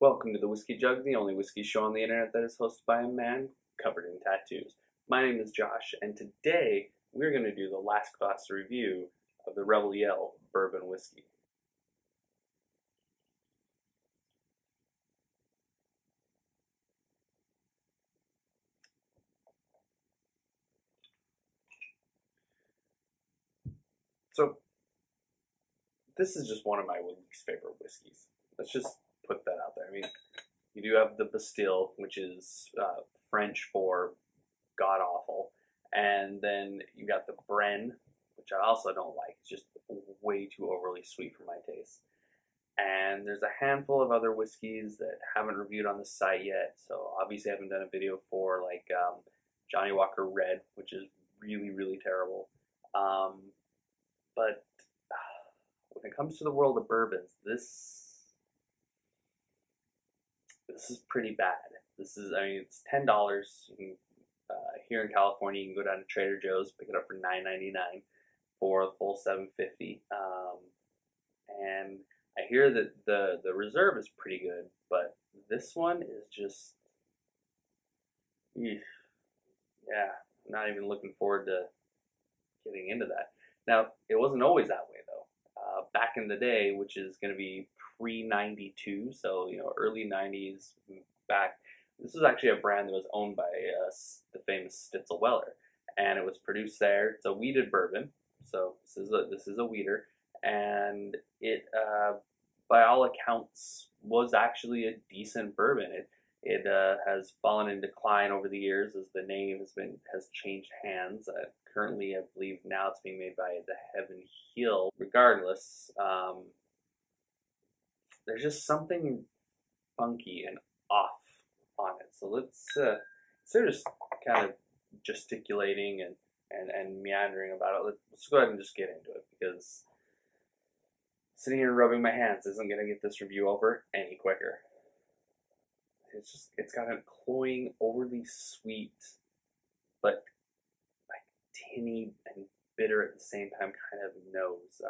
Welcome to the Whiskey Jug, the only whiskey show on the internet that is hosted by a man covered in tattoos. My name is Josh, and today we're going to do the last class review of the Rebel Yell Bourbon Whiskey. So, this is just one of my least favorite whiskeys. Let's just put that out there. I mean, you do have the Bastille, which is French for god awful, and then you got the Bren, which I also don't like. It's just way too overly sweet for my taste. And there's a handful of other whiskeys that I haven't reviewed on the site yet, so obviously I haven't done a video for, like Johnny Walker Red, which is really, really terrible. But when it comes to the world of bourbons, this is pretty bad. This is, I mean, it's $10. You can, here in California, you can go down to Trader Joe's, pick it up for $9.99 for the full $7.50. And I hear that the reserve is pretty good, but this one is just, yeah, I'm not even looking forward to getting into that. Now, it wasn't always that way, though. Back in the day, which is going to be pre-92, so, you know, early 90s back, this was actually a brand that was owned by the famous Stitzel Weller, and it was produced there. It's a wheated bourbon, so this is a wheater, and it, by all accounts, was actually a decent bourbon. It has fallen in decline over the years as the name has changed hands. Currently, I believe now it's being made by the Heaven Hill. Regardless, there's just something funky and off on it. So let's just kind of gesticulating and meandering about it. Let's go ahead and just get into it, because sitting here rubbing my hands isn't going to get this review over any quicker. It's got a cloying, overly sweet, but like tinny and bitter at the same time kind of nose.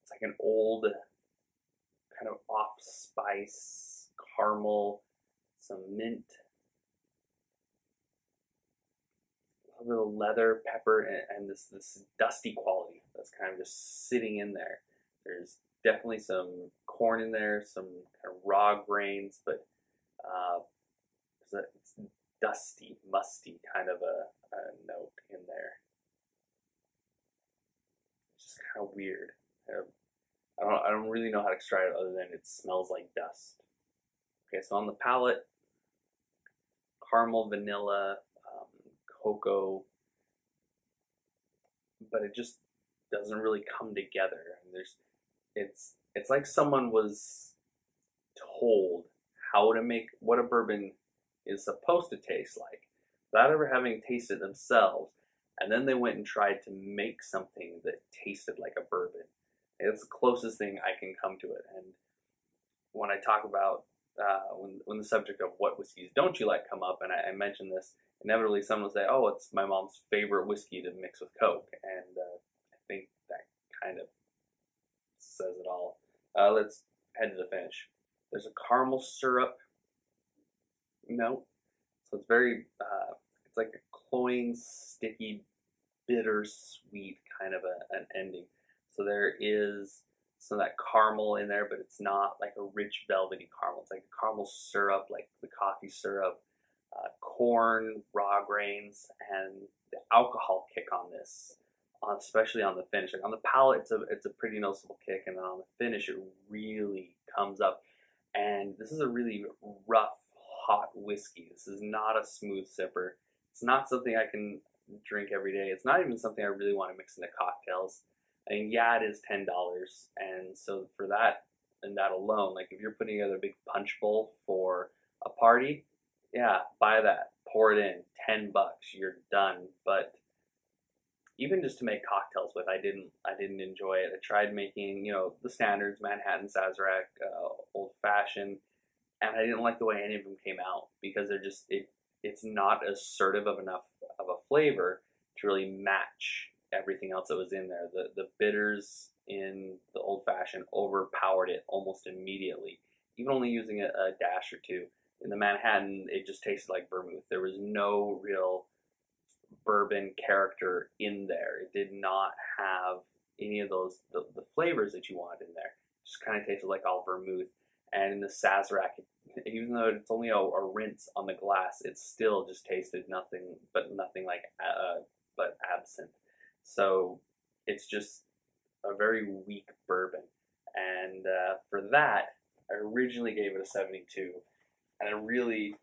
It's like an old kind of off spice, caramel, some mint, a little leather, pepper, and this dusty quality that's kind of just sitting in there. There's definitely some corn in there, some kind of raw grains, but it's dusty, musty kind of a note in there. It's just kind of weird. I don't really know how to describe it other than it smells like dust. Okay, so on the palate, caramel, vanilla, cocoa, but it just doesn't really come together. And it's like someone was told how to make what a bourbon is supposed to taste like without ever having tasted themselves, and then they went and tried to make something that tasted like a bourbon. It's the closest thing I can come to it. And when I talk about when the subject of what whiskeys don't you like come up, and I mention this, inevitably someone will say, "Oh, it's my mom's favorite whiskey to mix with Coke," and I think that kind of says it all. Let's head to the finish. There's a caramel syrup note, so it's very, it's like a cloying, sticky, bittersweet kind of an ending. So there is some of that caramel in there, but it's not like a rich velvety caramel. It's like a caramel syrup, like the coffee syrup, corn, raw grains, and the alcohol kick on this, especially on the finish. Like on the palate, it's a pretty noticeable kick, and then on the finish, it really comes up. And this is a really rough, hot whiskey. This is not a smooth sipper. It's not something I can drink every day. It's not even something I really want to mix into cocktails. I mean, yeah, it is $10, and so for that and that alone, like if you're putting together a big punch bowl for a party, yeah, buy that, pour it in, $10, you're done. But even just to make cocktails with, I didn't enjoy it. I tried making, you know, the standards, Manhattan, Sazerac, Old Fashioned, and I didn't like the way any of them came out, because they're just it's not assertive of enough of a flavor to really match everything else that was in there. The bitters in the old fashioned overpowered it almost immediately. Even only using a dash or two. In the Manhattan, it just tasted like vermouth. There was no real bourbon character in there. It did not have any of those the flavors that you wanted in there. It just kind of tasted like all vermouth. And in the Sazerac, even though it's only a rinse on the glass, it still just tasted nothing like but absinthe. So it's just a very weak bourbon. And for that, I originally gave it a 72, and I mean,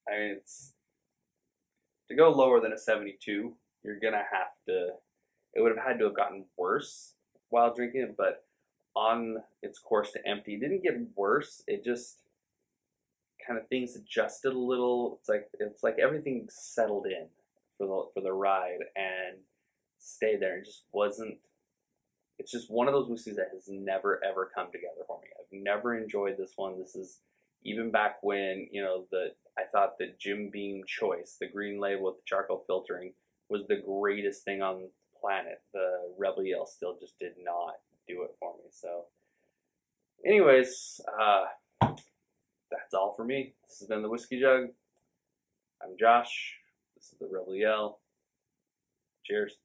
it's to go lower than a 72. You're gonna have to. It would have had to have gotten worse while drinking it, but on its course to empty, it didn't get worse. It just kind of things adjusted a little. It's like everything settled in for the ride and stayed there. It just wasn't. It's just one of those whiskeys that has never ever come together for me. I've never enjoyed this one. This is even back when I thought the Jim Beam Choice, the green label with the charcoal filtering, was the greatest thing on the planet. The Rebel Yell still just did not do it for me. So, anyways, that's all for me. This has been the Whiskey Jug. I'm Josh. This is the Rebel Yell. Cheers.